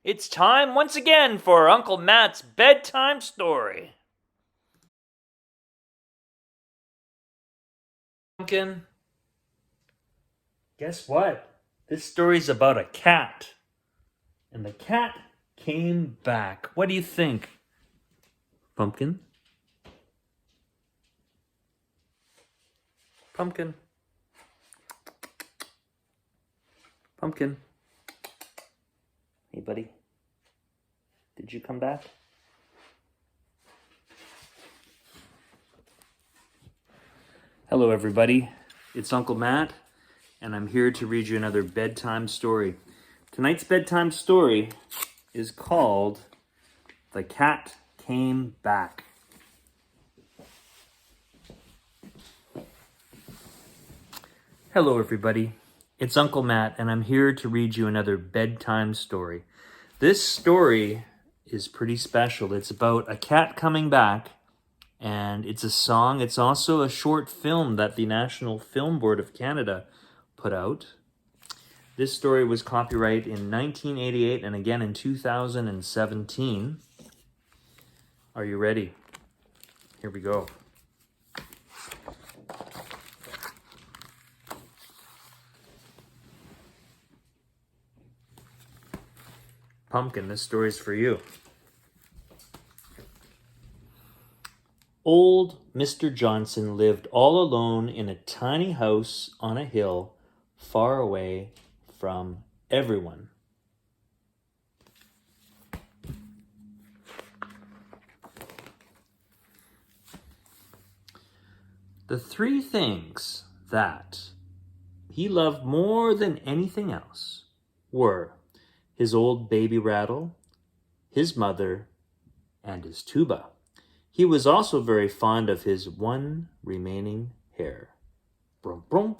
It's time once again for Uncle Matt's bedtime story. Pumpkin, guess what? This story's about a cat. And the cat came back. What do you think? Pumpkin? Pumpkin? Pumpkin? Hey, buddy. Did you come back? Hello, everybody. It's Uncle Matt, and I'm here to read you another bedtime story. Tonight's bedtime story is called The Cat Came Back. Hello, everybody. It's Uncle Matt, and I'm here to read you another bedtime story. This story is pretty special. It's about a cat coming back, and it's a song. It's also a short film that the National Film Board of Canada put out. This story was copyrighted in 1988 and again in 2017. Are you ready? Here we go. Pumpkin, this story's for you. Old Mr. Johnson lived all alone in a tiny house on a hill far away from everyone. The three things that he loved more than anything else were his old baby rattle, his mother, and his tuba. He was also very fond of his one remaining hair. Brum, brum.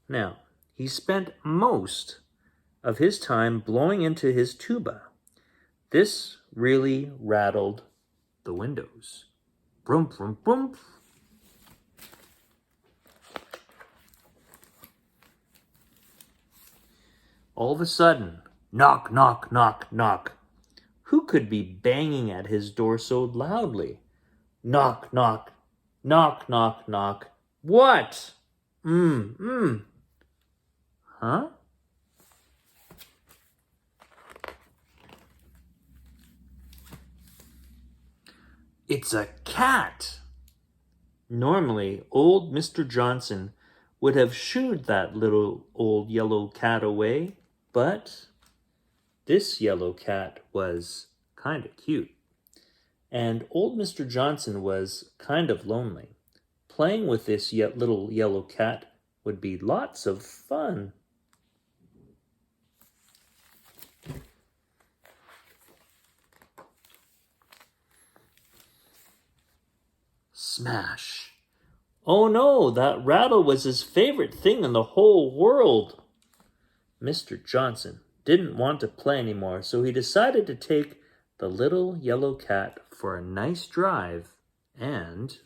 Now, he spent most of his time blowing into his tuba. This really rattled the windows. Brum, brum, brum. All of a sudden, knock, knock, knock, knock. Who could be banging at his door so loudly? Knock, knock, knock, knock, knock. What? Huh? It's a cat. Normally, old Mr. Johnson would have shooed that little old yellow cat away, but this yellow cat was kind of cute. And old Mr. Johnson was kind of lonely. Playing with this little yellow cat would be lots of fun. Smash. Oh no, that rattle was his favorite thing in the whole world. Mr. Johnson didn't want to play anymore, so he decided to take the little yellow cat for a nice drive and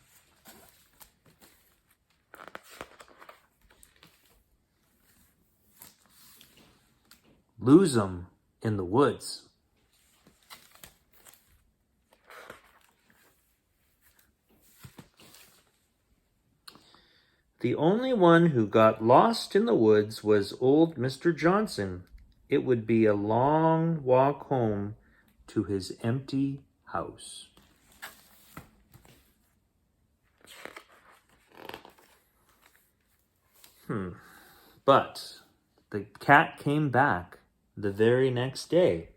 lose him in the woods. The only one who got lost in the woods was old Mr. Johnson. It would be a long walk home to his empty house. But the cat came back the very next day.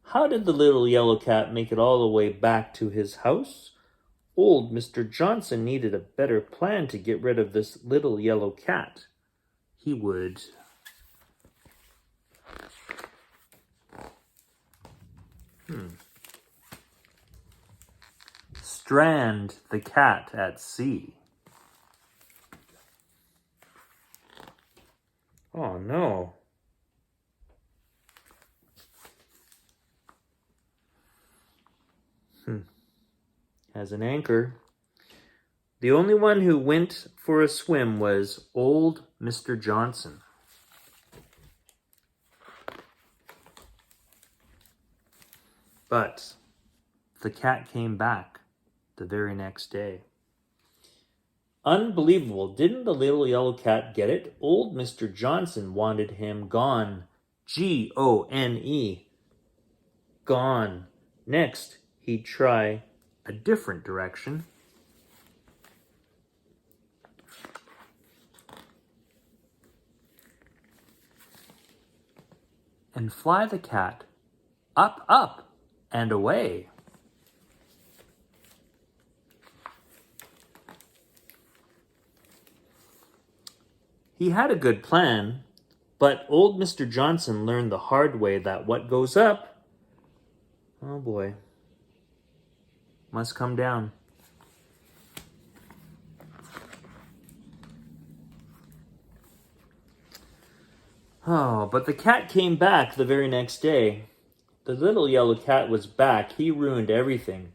How did the little yellow cat make it all the way back to his house? Old Mr. Johnson needed a better plan to get rid of this little yellow cat. He would strand the cat at sea. Oh no. As an anchor. The only one who went for a swim was old Mr. Johnson. But the cat came back the very next day. Unbelievable. Didn't the little yellow cat get it? Old Mr. Johnson wanted him gone. Gone. Gone. Next, he'd try a different direction. And fly the cat up, up, and away. He had a good plan, but old Mr. Johnson learned the hard way that what goes up, oh boy, must come down. Oh, but the cat came back the very next day. The little yellow cat was back. He ruined everything.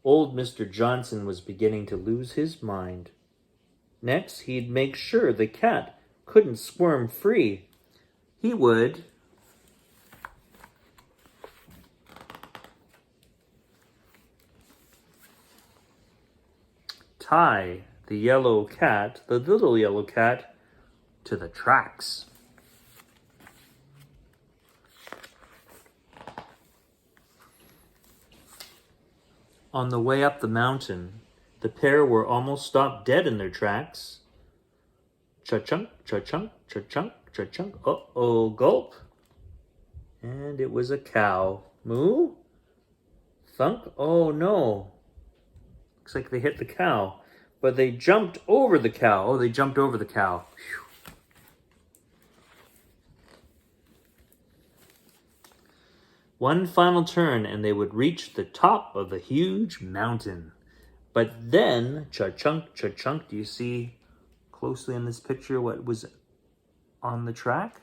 Old Mr. Johnson was beginning to lose his mind. Next, he'd make sure the cat couldn't squirm free. He would tie the little yellow cat, to the tracks. On the way up the mountain, the pair were almost stopped dead in their tracks. Cha-chunk, cha-chunk, cha-chunk, cha-chunk. Uh-oh, gulp. And it was a cow. Moo? Thunk? Oh, no. Looks like they hit the cow. But they jumped over the cow. Oh, they jumped over the cow. Whew. One final turn and they would reach the top of the huge mountain. But then, cha-chunk, cha-chunk, do you see closely in this picture what was on the track?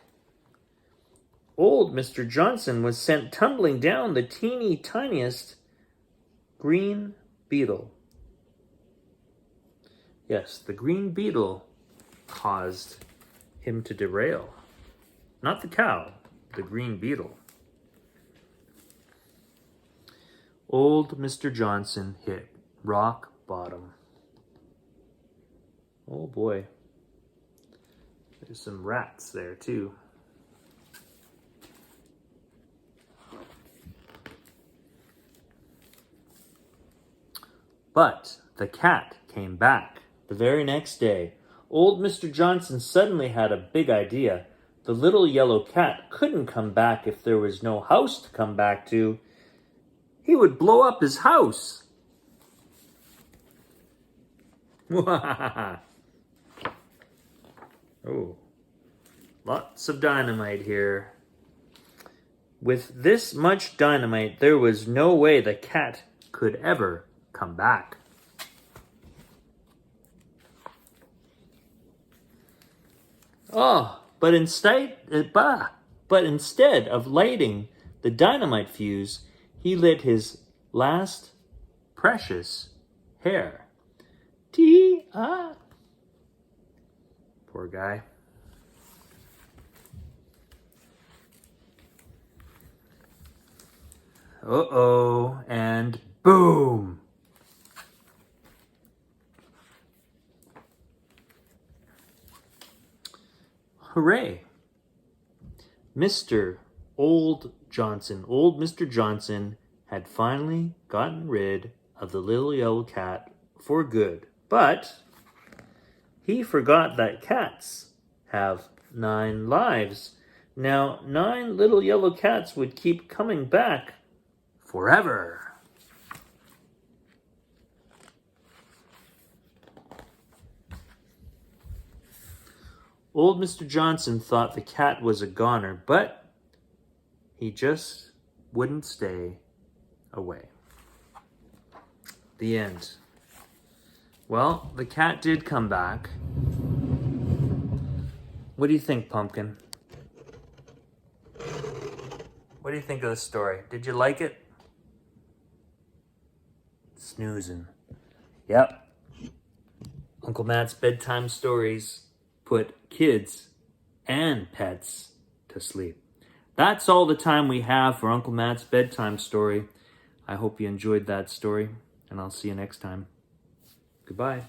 Old Mr. Johnson was sent tumbling down the teeny tiniest green beetle. Yes, the green beetle caused him to derail. Not the cow, the green beetle. Old Mr. Johnson hit rock bottom. Oh boy. There's some rats there too. But the cat came back the very next day. Old Mr. Johnson suddenly had a big idea. The little yellow cat couldn't come back if there was no house to come back to. He would blow up his house. Oh, lots of dynamite here. With this much dynamite, there was no way the cat could ever come back. Oh, but instead of lighting the dynamite fuse, he lit his last precious hair. Poor guy. Uh-oh, and boom! Hooray! Old Mr. Johnson had finally gotten rid of the little yellow cat for good. But he forgot that cats have 9 lives. Now, 9 little yellow cats would keep coming back forever. Old Mr. Johnson thought the cat was a goner, but he just wouldn't stay away. The end. Well, the cat did come back. What do you think, Pumpkin? What do you think of the story? Did you like it? Snoozing. Yep. Uncle Matt's bedtime stories put kids and pets to sleep. That's all the time we have for Uncle Matt's bedtime story. I hope you enjoyed that story, and I'll see you next time. Goodbye.